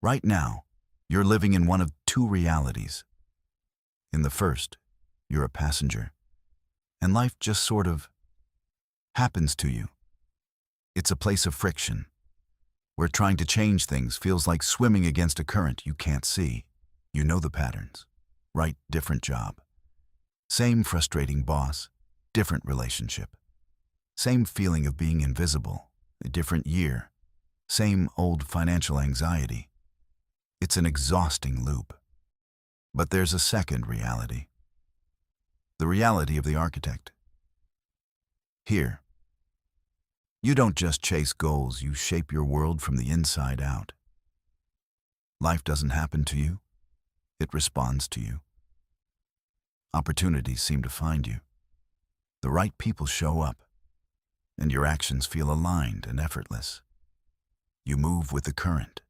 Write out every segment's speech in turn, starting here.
Right now, you're living in one of two realities. In the first, you're a passenger, and life just sort of happens to you. It's a place of friction, where trying to change things feels like swimming against a current you can't see. You know the patterns. Right, different job. Same frustrating boss, different relationship. Same feeling of being invisible, a different year. Same old financial anxiety. It's an exhausting loop. But there's a second reality. The reality of the architect. Here, you don't just chase goals, you shape your world from the inside out. Life doesn't happen to you, it responds to you. Opportunities seem to find you. The right people show up, and your actions feel aligned and effortless. You move with the current,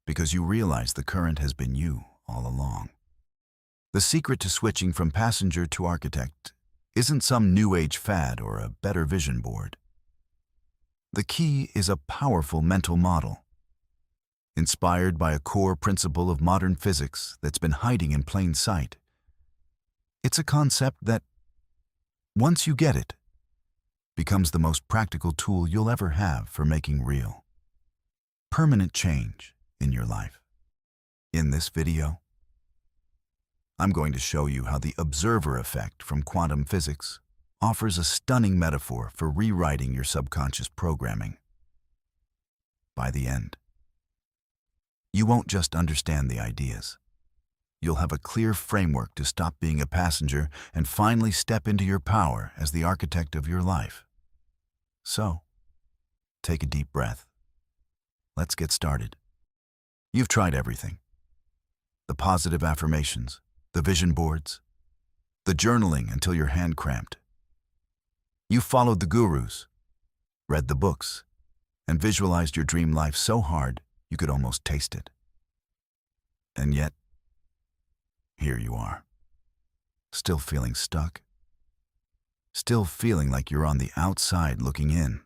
because you realize the current has been you all along. The secret to switching from passenger to architect isn't some new age fad or a better vision board. The key is a powerful mental model, inspired by a core principle of modern physics that's been hiding in plain sight. It's a concept that, once you get it, becomes the most practical tool you'll ever have for making real, permanent change in your life. In this video, I'm going to show you how the observer effect from quantum physics offers a stunning metaphor for rewriting your subconscious programming. By the end, you won't just understand the ideas. You'll have a clear framework to stop being a passenger and finally step into your power as the architect of your life. So, take a deep breath. Let's get started. You've tried everything. The positive affirmations, the vision boards, the journaling until your hand cramped. You followed the gurus, read the books, and visualized your dream life so hard you could almost taste it. And yet, here you are, still feeling stuck, still feeling like you're on the outside looking in,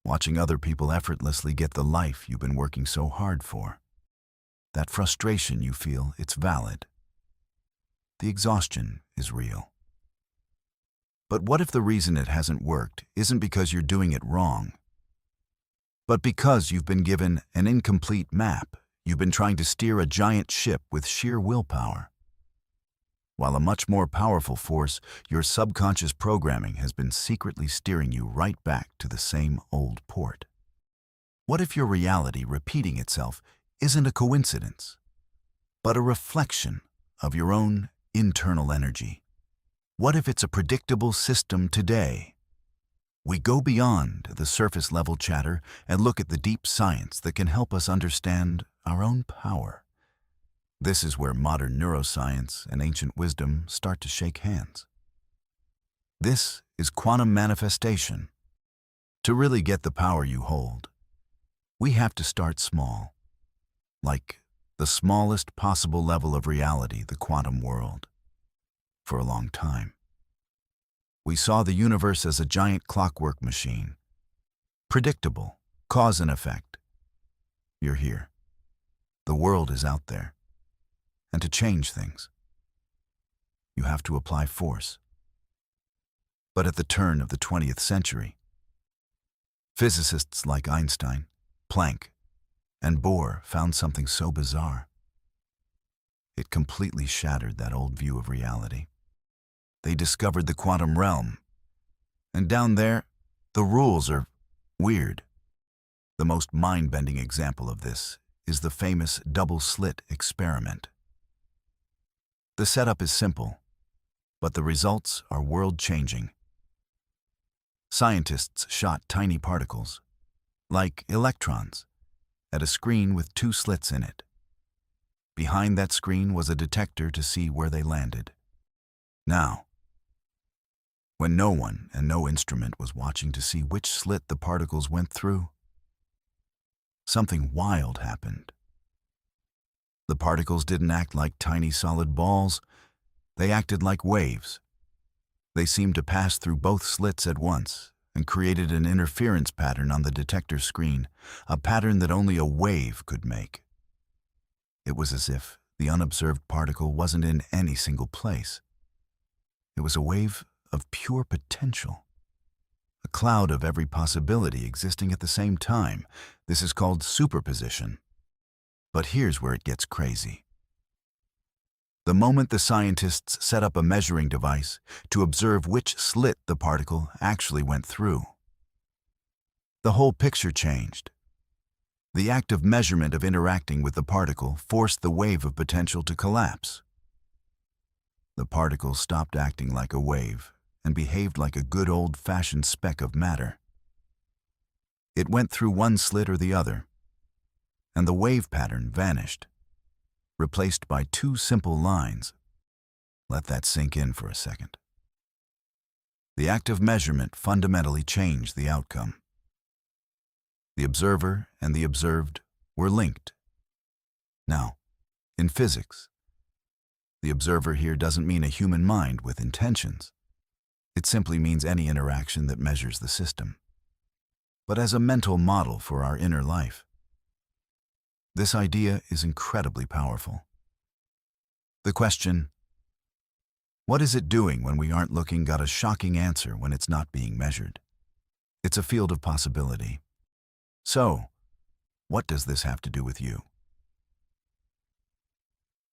watching other people effortlessly get the life you've been working so hard for. That frustration you feel, it's valid. The exhaustion is real. But what if the reason it hasn't worked isn't because you're doing it wrong, but because you've been given an incomplete map? You've been trying to steer a giant ship with sheer willpower, while a much more powerful force, your subconscious programming, has been secretly steering you right back to the same old port. What if your reality repeating itself isn't a coincidence, but a reflection of your own internal energy? What if it's a predictable system today? We go beyond the surface-level chatter and look at the deep science that can help us understand our own power. This is where modern neuroscience and ancient wisdom start to shake hands. This is quantum manifestation. To really get the power you hold, we have to start small, like the smallest possible level of reality, the quantum world. For a long time, we saw the universe as a giant clockwork machine. Predictable, cause and effect. You're here. The world is out there. And to change things, you have to apply force. But at the turn of the 20th century, physicists like Einstein, Planck, and Bohr found something so bizarre. It completely shattered that old view of reality. They discovered the quantum realm, and down there, the rules are weird. The most mind-bending example of this is the famous double-slit experiment. The setup is simple, but the results are world-changing. Scientists shot tiny particles, like electrons, at a screen with two slits in it. Behind that screen was a detector to see where they landed. Now, when no one and no instrument was watching to see which slit the particles went through, something wild happened. The particles didn't act like tiny solid balls, they acted like waves. They seemed to pass through both slits at once and created an interference pattern on the detector screen, a pattern that only a wave could make. It was as if the unobserved particle wasn't in any single place. It was a wave of pure potential, a cloud of every possibility existing at the same time. This is called superposition. But here's where it gets crazy. The moment the scientists set up a measuring device to observe which slit the particle actually went through, the whole picture changed. The act of measurement of interacting with the particle forced the wave of potential to collapse. The particle stopped acting like a wave and behaved like a good old-fashioned speck of matter. It went through one slit or the other, and the wave pattern vanished, replaced by two simple lines. Let that sink in for a second. The act of measurement fundamentally changed the outcome. The observer and the observed were linked. Now, in physics, the observer here doesn't mean a human mind with intentions. It simply means any interaction that measures the system. But as a mental model for our inner life, this idea is incredibly powerful. The question, what is it doing when we aren't looking, got a shocking answer when it's not being measured. It's a field of possibility. So, what does this have to do with you?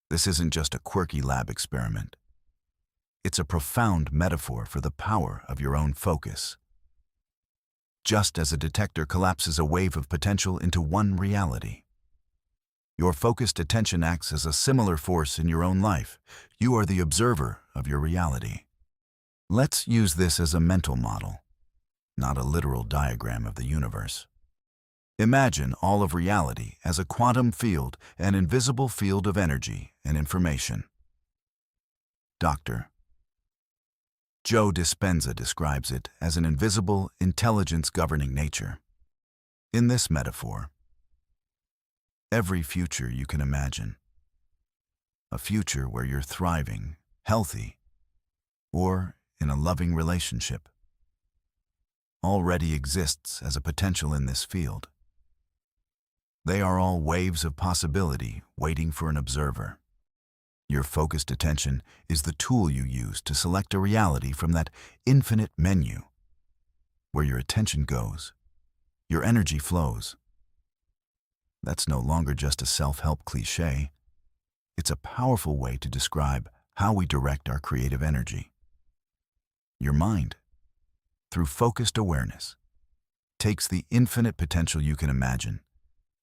This isn't just a quirky lab experiment. It's a profound metaphor for the power of your own focus. Just as a detector collapses a wave of potential into one reality, your focused attention acts as a similar force in your own life. You are the observer of your reality. Let's use this as a mental model, not a literal diagram of the universe. Imagine all of reality as a quantum field, an invisible field of energy and information. Dr. Joe Dispenza describes it as an invisible intelligence governing nature. In this metaphor, every future you can imagine, a future where you're thriving, healthy, or in a loving relationship, already exists as a potential in this field. They are all waves of possibility waiting for an observer. Your focused attention is the tool you use to select a reality from that infinite menu. Where your attention goes, your energy flows. That's no longer just a self-help cliché. It's a powerful way to describe how we direct our creative energy. Your mind, through focused awareness, takes the infinite potential you can imagine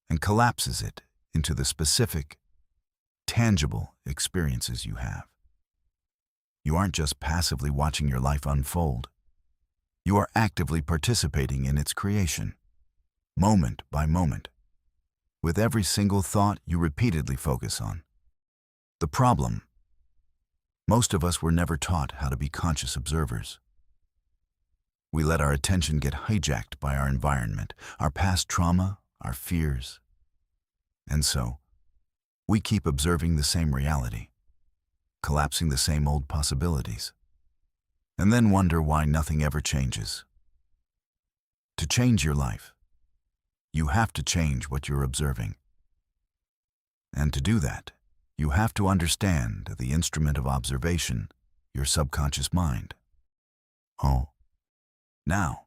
and collapses it into the specific, tangible experiences you have. You aren't just passively watching your life unfold. You are actively participating in its creation, moment by moment, with every single thought you repeatedly focus on. The problem: most of us were never taught how to be conscious observers. We let our attention get hijacked by our environment, our past trauma, our fears. And so, we keep observing the same reality, collapsing the same old possibilities, and then wonder why nothing ever changes. To change your life, you have to change what you're observing. And to do that, you have to understand the instrument of observation, your subconscious mind. Oh. Now,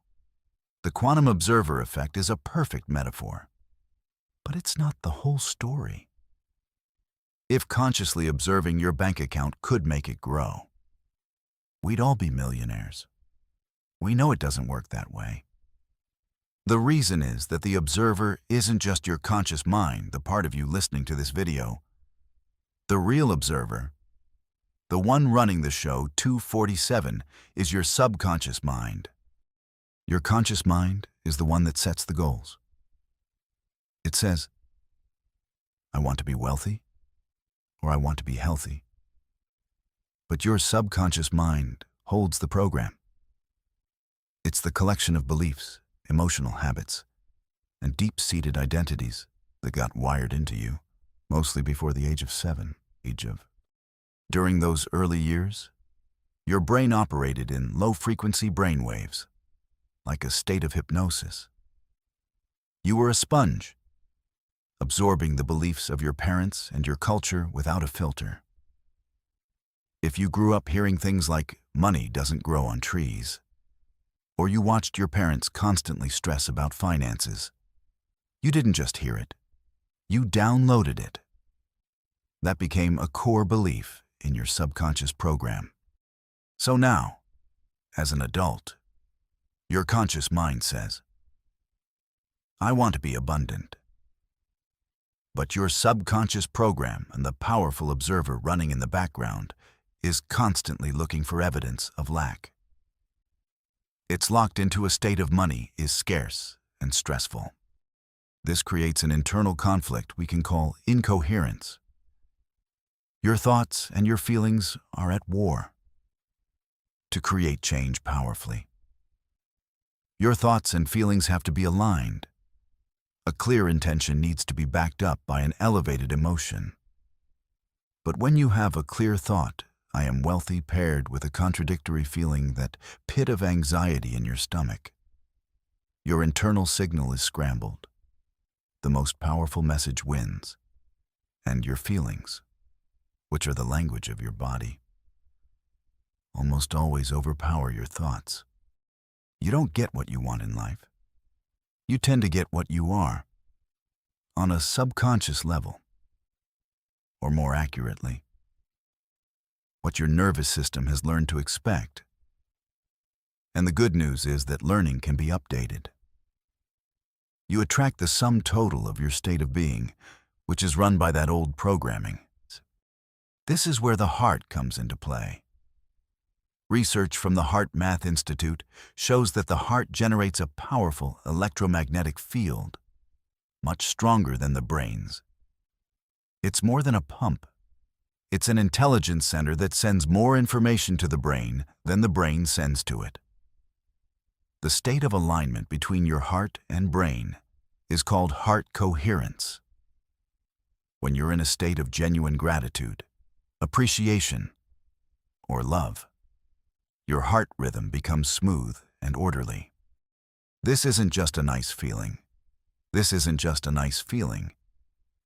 the quantum observer effect is a perfect metaphor. But it's not the whole story. If consciously observing your bank account could make it grow, we'd all be millionaires. We know it doesn't work that way. The reason is that the observer isn't just your conscious mind, the part of you listening to this video. The real observer, the one running the show 247, is your subconscious mind. Your conscious mind is the one that sets the goals. It says, I want to be wealthy, or I want to be healthy. But your subconscious mind holds the program. It's the collection of beliefs, emotional habits, and deep-seated identities that got wired into you, mostly before the age of 7. During those early years, your brain operated in low-frequency brain waves, like a state of hypnosis. You were a sponge, absorbing the beliefs of your parents and your culture without a filter. If you grew up hearing things like money doesn't grow on trees, or you watched your parents constantly stress about finances, you didn't just hear it, you downloaded it. That became a core belief in your subconscious program. So now, as an adult, your conscious mind says, I want to be abundant. But your subconscious program and the powerful observer running in the background is constantly looking for evidence of lack. It's locked into a state of money is scarce and stressful. This creates an internal conflict we can call incoherence. Your thoughts and your feelings are at war. To create change powerfully, your thoughts and feelings have to be aligned. A clear intention needs to be backed up by an elevated emotion. But when you have a clear thought, I am wealthy, paired with a contradictory feeling, that pit of anxiety in your stomach, your internal signal is scrambled. The most powerful message wins, and your feelings, which are the language of your body, almost always overpower your thoughts. You don't get what you want in life. You tend to get what you are, on a subconscious level, or more accurately, what your nervous system has learned to expect. And the good news is that learning can be updated. You attract the sum total of your state of being, which is run by that old programming. This is where the heart comes into play. Research from the Heart Math Institute shows that the heart generates a powerful electromagnetic field, much stronger than the brain's. It's more than a pump. It's an intelligence center that sends more information to the brain than the brain sends to it. The state of alignment between your heart and brain is called heart coherence. When you're in a state of genuine gratitude, appreciation, or love, your heart rhythm becomes smooth and orderly. This isn't just a nice feeling.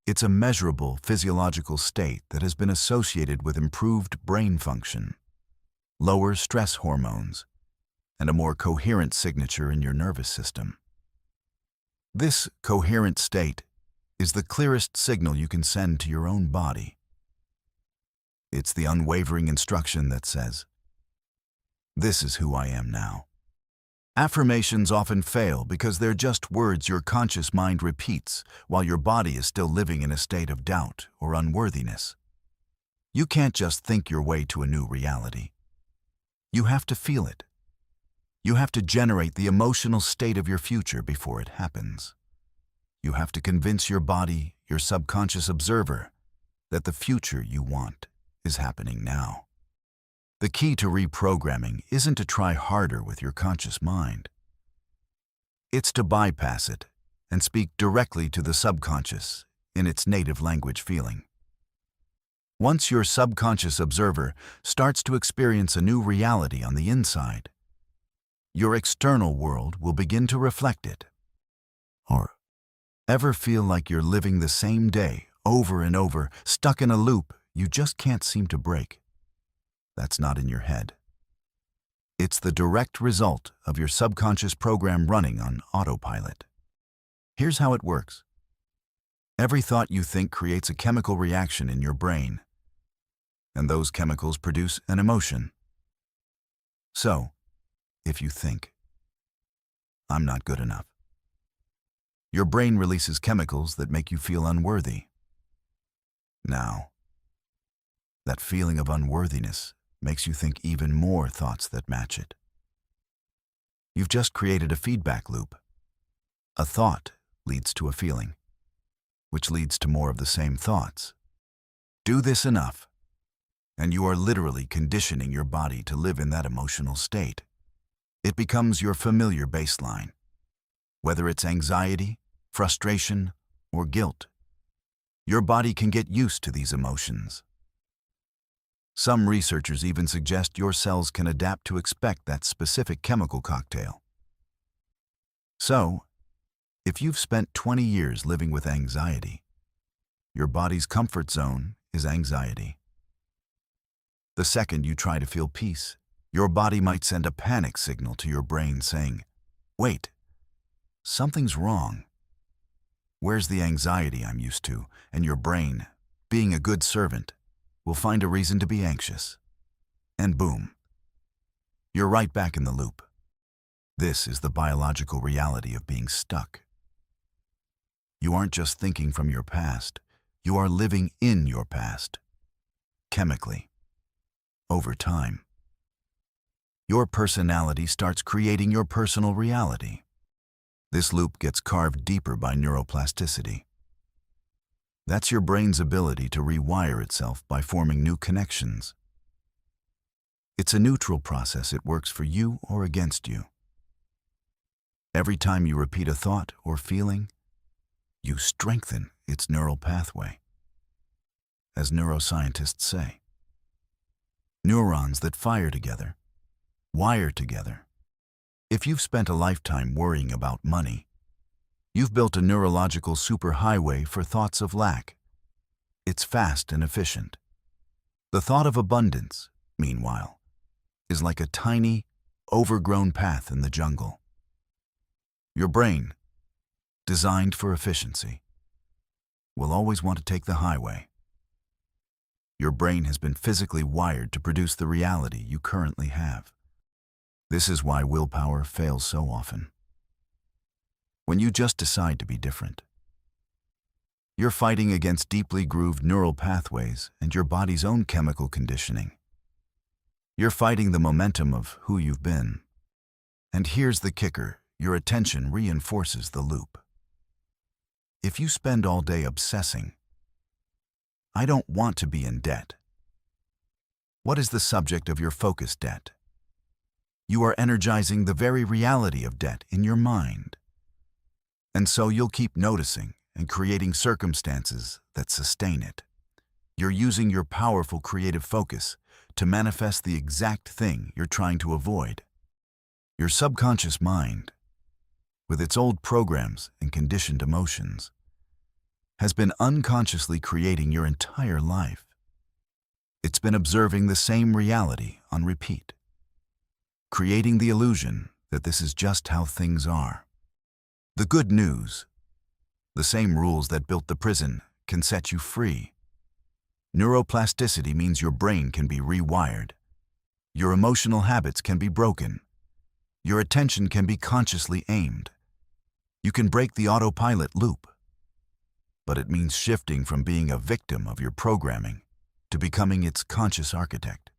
It's a measurable physiological state that has been associated with improved brain function, lower stress hormones, and a more coherent signature in your nervous system. This coherent state is the clearest signal you can send to your own body. It's the unwavering instruction that says, this is who I am now. Affirmations often fail because they're just words your conscious mind repeats while your body is still living in a state of doubt or unworthiness. You can't just think your way to a new reality. You have to feel it. You have to generate the emotional state of your future before it happens. You have to convince your body, your subconscious observer, that the future you want is happening now. The key to reprogramming isn't to try harder with your conscious mind. It's to bypass it and speak directly to the subconscious in its native language feeling. Once your subconscious observer starts to experience a new reality on the inside, your external world will begin to reflect it. Or ever feel like you're living the same day over and over, stuck in a loop you just can't seem to break? That's not in your head. It's the direct result of your subconscious program running on autopilot. Here's how it works. Every thought you think creates a chemical reaction in your brain, and those chemicals produce an emotion. So, if you think, I'm not good enough, your brain releases chemicals that make you feel unworthy. Now, that feeling of unworthiness makes you think even more thoughts that match it. You've just created a feedback loop. A thought leads to a feeling, which leads to more of the same thoughts. Do this enough, and you are literally conditioning your body to live in that emotional state. It becomes your familiar baseline. Whether it's anxiety, frustration, or guilt, your body can get used to these emotions. Some researchers even suggest your cells can adapt to expect that specific chemical cocktail. So, if you've spent 20 years living with anxiety, Your body's comfort zone is anxiety. The second you try to feel peace, your body might send a panic signal to your brain saying, "Wait, something's wrong. Where's the anxiety I'm used to?" And your brain, being a good servant, will find a reason to be anxious. And boom, you're right back in the loop. This is the biological reality of being stuck. You aren't just thinking from your past, you are living in your past. Chemically. Over time. Your personality starts creating your personal reality. This loop gets carved deeper by neuroplasticity. That's your brain's ability to rewire itself by forming new connections. It's a neutral process. It works for you or against you. Every time you repeat a thought or feeling, you strengthen its neural pathway. As neuroscientists say, neurons that fire together, wire together. If you've spent a lifetime worrying about money, you've built a neurological superhighway for thoughts of lack. It's fast and efficient. The thought of abundance, meanwhile, is like a tiny, overgrown path in the jungle. Your brain, designed for efficiency, will always want to take the highway. Your brain has been physically wired to produce the reality you currently have. This is why willpower fails so often. When you just decide to be different, you're fighting against deeply grooved neural pathways and your body's own chemical conditioning. You're fighting the momentum of who you've been. And here's the kicker. Your attention reinforces the loop. If you spend all day obsessing, "I don't want to be in debt," what is the subject of your focus debt? You are energizing the very reality of debt in your mind. And so you'll keep noticing and creating circumstances that sustain it. You're using your powerful creative focus to manifest the exact thing you're trying to avoid. Your subconscious mind, with its old programs and conditioned emotions, has been unconsciously creating your entire life. It's been observing the same reality on repeat, creating the illusion that this is just how things are. The good news: the same rules that built the prison can set you free. Neuroplasticity means your brain can be rewired. Your emotional habits can be broken. Your attention can be consciously aimed. You can break the autopilot loop. But it means shifting from being a victim of your programming to becoming its conscious architect.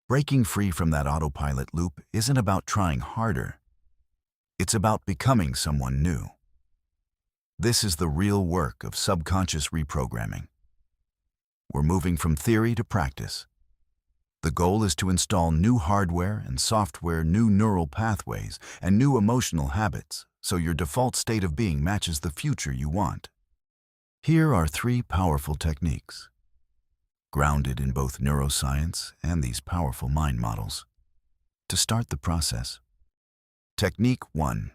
Breaking free from that autopilot loop isn't about trying harder. It's about becoming someone new. This is the real work of subconscious reprogramming. We're moving from theory to practice. The goal is to install new hardware and software, new neural pathways, and new emotional habits, so your default state of being matches the future you want. Here are 3 powerful techniques, grounded in both neuroscience and these powerful mind models, to start the process. Technique 1.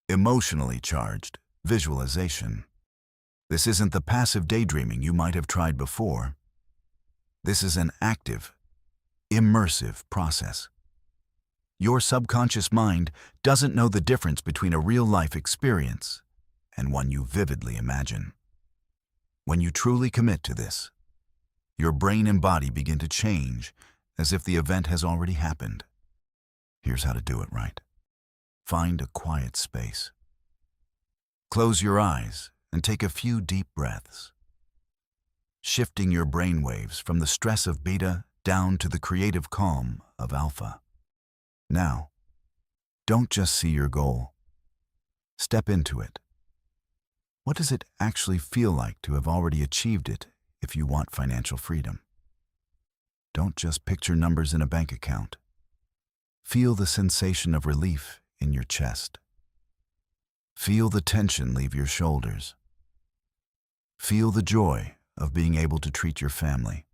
Emotionally charged visualization. This isn't the passive daydreaming you might have tried before. This is an active, immersive process. Your subconscious mind doesn't know the difference between a real-life experience and one you vividly imagine. When you truly commit to this, your brain and body begin to change as if the event has already happened. Here's how to do it right. Find a quiet space. Close your eyes and take a few deep breaths, shifting your brain waves from the stress of beta down to the creative calm of alpha. Now, don't just see your goal. Step into it. What does it actually feel like to have already achieved it if you want financial freedom? Don't just picture numbers in a bank account. Feel the sensation of relief in your chest. Feel the tension leave your shoulders. Feel the joy of being able to treat your family.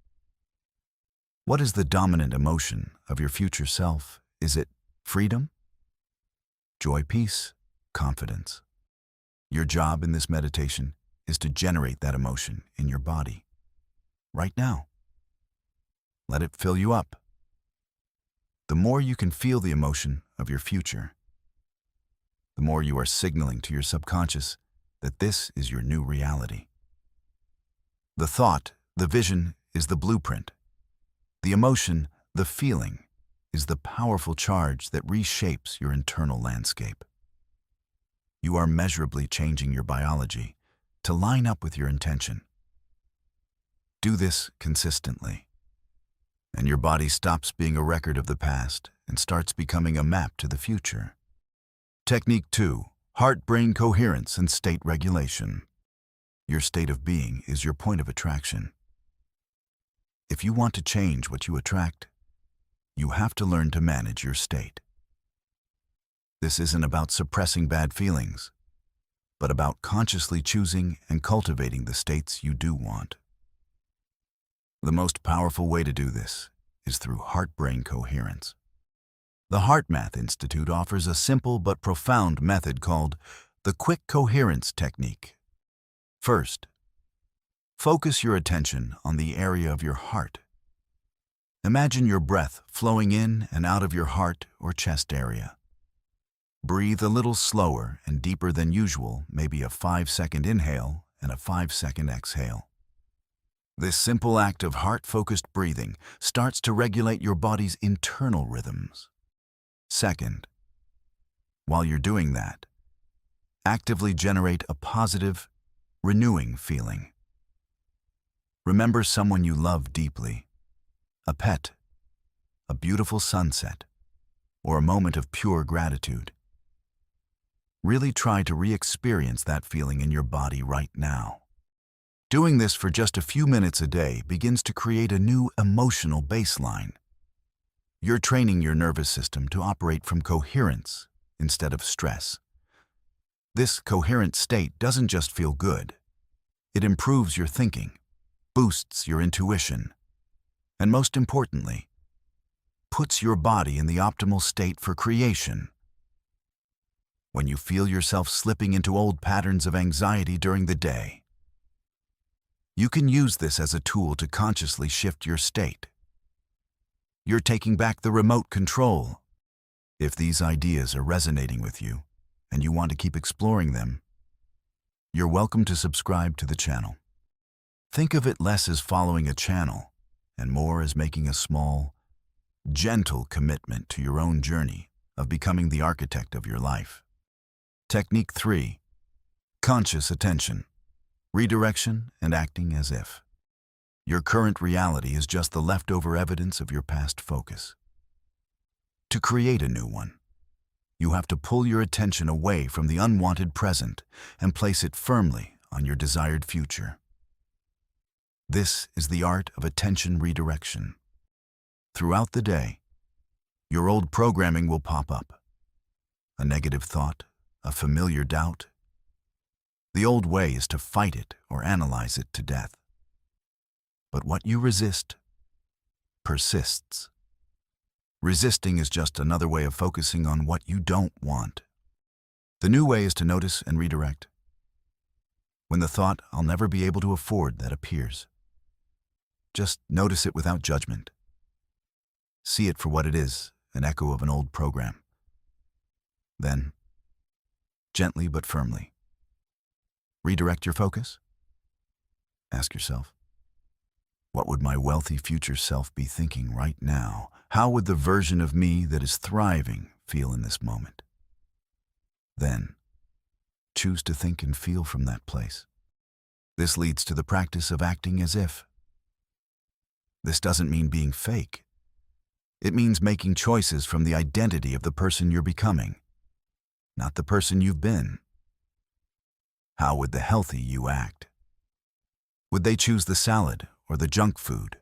What is the dominant emotion of your future self? Is it freedom? Joy, peace, confidence? Your job in this meditation is to generate that emotion in your body. Right now. Let it fill you up. The more you can feel the emotion of your future, the more you are signaling to your subconscious that this is your new reality. The thought, the vision, is the blueprint. The emotion, the feeling, is the powerful charge that reshapes your internal landscape. You are measurably changing your biology to line up with your intention. Do this consistently, and your body stops being a record of the past and starts becoming a map to the future. Technique 2, heart-brain coherence and state regulation. Your state of being is your point of attraction. If you want to change what you attract, you have to learn to manage your state. This isn't about suppressing bad feelings, but about consciously choosing and cultivating the states you do want. The most powerful way to do this is through heart-brain coherence. The HeartMath Institute offers a simple but profound method called the quick coherence technique. First, focus your attention on the area of your heart. Imagine your breath flowing in and out of your heart or chest area. Breathe a little slower and deeper than usual, maybe a 5-second inhale and a 5-second exhale. This simple act of heart-focused breathing starts to regulate your body's internal rhythms. Second, while you're doing that, actively generate a positive, renewing feeling. Remember someone you love deeply, a pet, a beautiful sunset, or a moment of pure gratitude. Really try to re-experience that feeling in your body right now. Doing this for just a few minutes a day begins to create a new emotional baseline. You're training your nervous system to operate from coherence instead of stress. This coherent state doesn't just feel good. It improves your thinking, boosts your intuition, and most importantly, puts your body in the optimal state for creation. When you feel yourself slipping into old patterns of anxiety during the day, you can use this as a tool to consciously shift your state. You're taking back the remote control. If these ideas are resonating with you and you want to keep exploring them, you're welcome to subscribe to the channel. Think of it less as following a channel and more as making a small, gentle commitment to your own journey of becoming the architect of your life. Technique 3, conscious attention. Redirection and acting as if. Your current reality is just the leftover evidence of your past focus. To create a new one, you have to pull your attention away from the unwanted present and place it firmly on your desired future. This is the art of attention redirection. Throughout the day, your old programming will pop up. A negative thought, a familiar doubt. The old way is to fight it or analyze it to death. But what you resist persists. Resisting is just another way of focusing on what you don't want. The new way is to notice and redirect. When the thought, "I'll never be able to afford," that appears, just notice it without judgment. See it for what it is, an echo of an old program. Then, gently but firmly, redirect your focus. Ask yourself, what would my wealthy future self be thinking right now? How would the version of me that is thriving feel in this moment? Then, choose to think and feel from that place. This leads to the practice of acting as if. This doesn't mean being fake. It means making choices from the identity of the person you're becoming, not the person you've been. How would the healthy you act? Would they choose the salad or the junk food?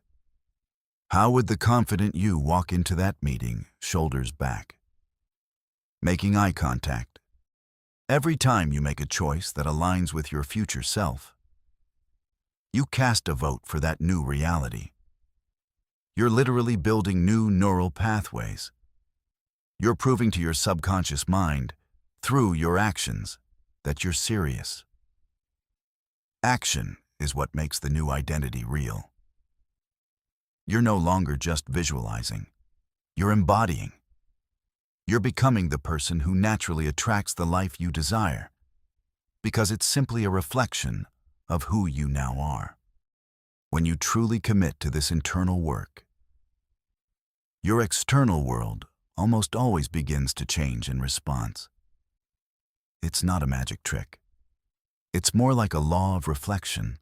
How would the confident you walk into that meeting, shoulders back, making eye contact? Every time you make a choice that aligns with your future self, you cast a vote for that new reality. You're literally building new neural pathways. You're proving to your subconscious mind, through your actions, that you're serious. Action is what makes the new identity real. You're no longer just visualizing. You're embodying. You're becoming the person who naturally attracts the life you desire, because it's simply a reflection of who you now are. When you truly commit to this internal work, your external world almost always begins to change in response. It's not a magic trick. It's more like a law of reflection.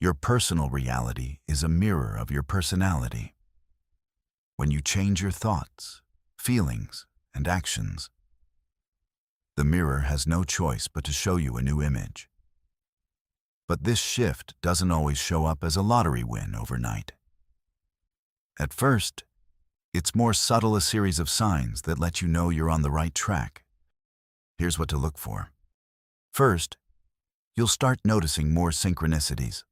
Your personal reality is a mirror of your personality. When you change your thoughts, feelings, and actions, the mirror has no choice but to show you a new image. But this shift doesn't always show up as a lottery win overnight. At first, it's more subtle, a series of signs that let you know you're on the right track. Here's what to look for. First, you'll start noticing more synchronicities.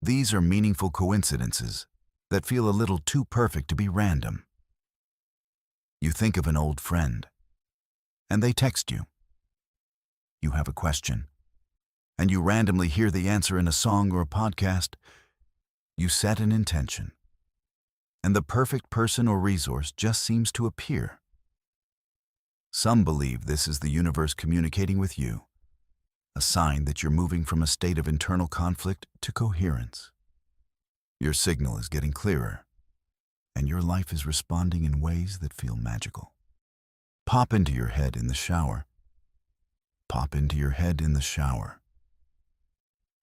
These are meaningful coincidences that feel a little too perfect to be random. You think of an old friend, and they text you. You have a question, and you randomly hear the answer in a song or a podcast. You set an intention, and the perfect person or resource just seems to appear. Some believe this is the universe communicating with you, a sign that you're moving from a state of internal conflict to coherence. Your signal is getting clearer, and your life is responding in ways that feel magical. Pop into your head in the shower. Pop into your head in the shower.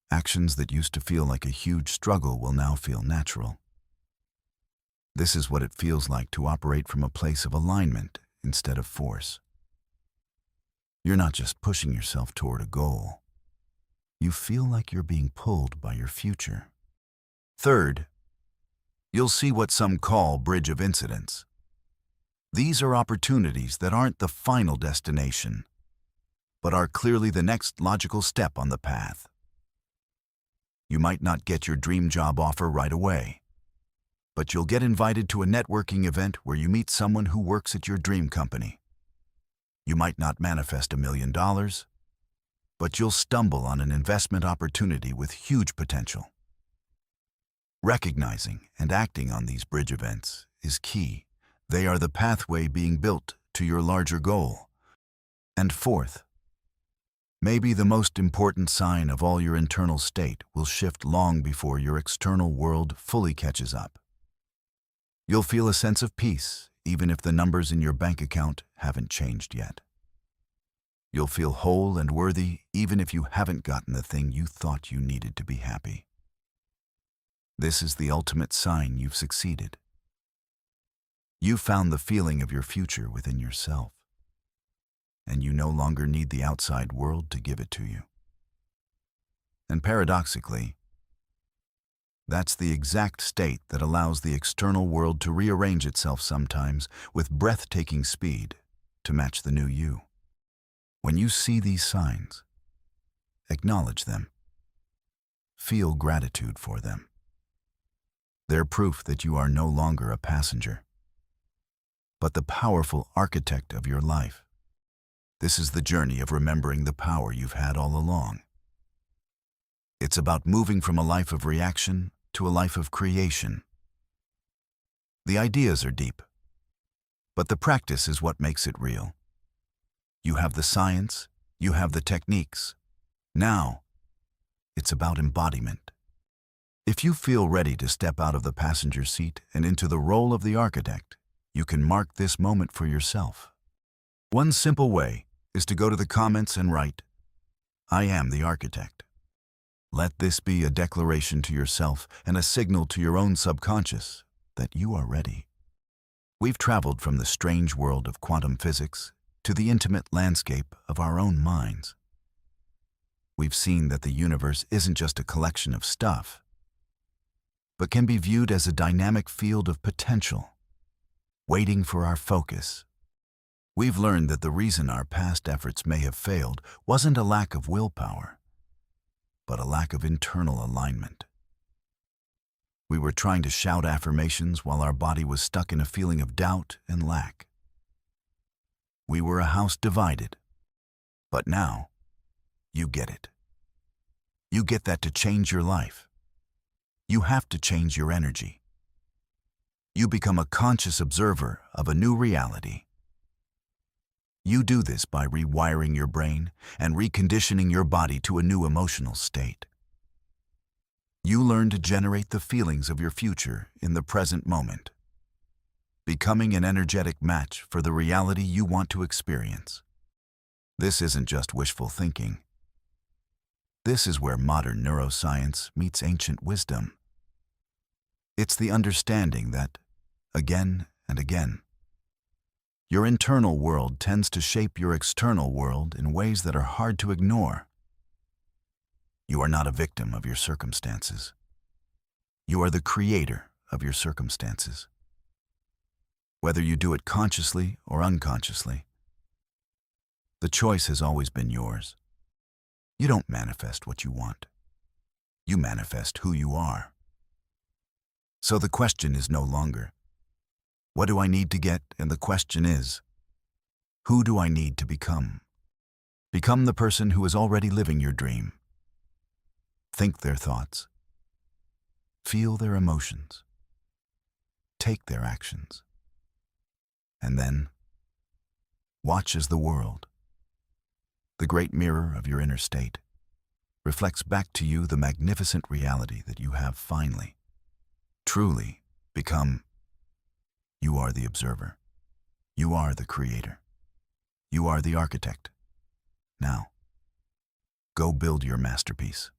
Actions that used to feel like a huge struggle will now feel natural. This is what it feels like to operate from a place of alignment instead of force. You're not just pushing yourself toward a goal. You feel like you're being pulled by your future. Third, you'll see what some call bridge of incidents. These are opportunities that aren't the final destination, but are clearly the next logical step on the path. You might not get your dream job offer right away, but you'll get invited to a networking event where you meet someone who works at your dream company. You might not manifest $1 million, but you'll stumble on an investment opportunity with huge potential. Recognizing and acting on these bridge events is key. They are the pathway being built to your larger goal. And fourth, maybe the most important sign of all, your internal state will shift long before your external world fully catches up. You'll feel a sense of peace, even if the numbers in your bank account haven't changed yet. You'll feel whole and worthy, even if you haven't gotten the thing you thought you needed to be happy. This is the ultimate sign you've succeeded. You found the feeling of your future within yourself, and you no longer need the outside world to give it to you. And paradoxically, that's the exact state that allows the external world to rearrange itself sometimes with breathtaking speed to match the new you. When you see these signs, acknowledge them. Feel gratitude for them. They're proof that you are no longer a passenger, but the powerful architect of your life. This is the journey of remembering the power you've had all along. It's about moving from a life of reaction to a life of creation. The ideas are deep, but the practice is what makes it real. You have the science, you have the techniques. Now, it's about embodiment. If you feel ready to step out of the passenger seat and into the role of the architect, you can mark this moment for yourself. One simple way is to go to the comments and write, "I am the architect." Let this be a declaration to yourself and a signal to your own subconscious that you are ready. We've traveled from the strange world of quantum physics to the intimate landscape of our own minds. We've seen that the universe isn't just a collection of stuff, but can be viewed as a dynamic field of potential, waiting for our focus. We've learned that the reason our past efforts may have failed wasn't a lack of willpower, but a lack of internal alignment. We were trying to shout affirmations while our body was stuck in a feeling of doubt and lack. We were a house divided, but now you get it. You get that to change your life, you have to change your energy. You become a conscious observer of a new reality. You do this by rewiring your brain and reconditioning your body to a new emotional state. You learn to generate the feelings of your future in the present moment, becoming an energetic match for the reality you want to experience. This isn't just wishful thinking. This is where modern neuroscience meets ancient wisdom. It's the understanding that, again and again, your internal world tends to shape your external world in ways that are hard to ignore. You are not a victim of your circumstances. You are the creator of your circumstances. Whether you do it consciously or unconsciously, the choice has always been yours. You don't manifest what you want. You manifest who you are. So the question is no longer, what do I need to get? And the question is, who do I need to become? Become the person who is already living your dream. Think their thoughts. Feel their emotions. Take their actions. And then, watch as the world, the great mirror of your inner state, reflects back to you the magnificent reality that you have finally, truly become. You are the observer. You are the creator. You are the architect. Now, go build your masterpiece.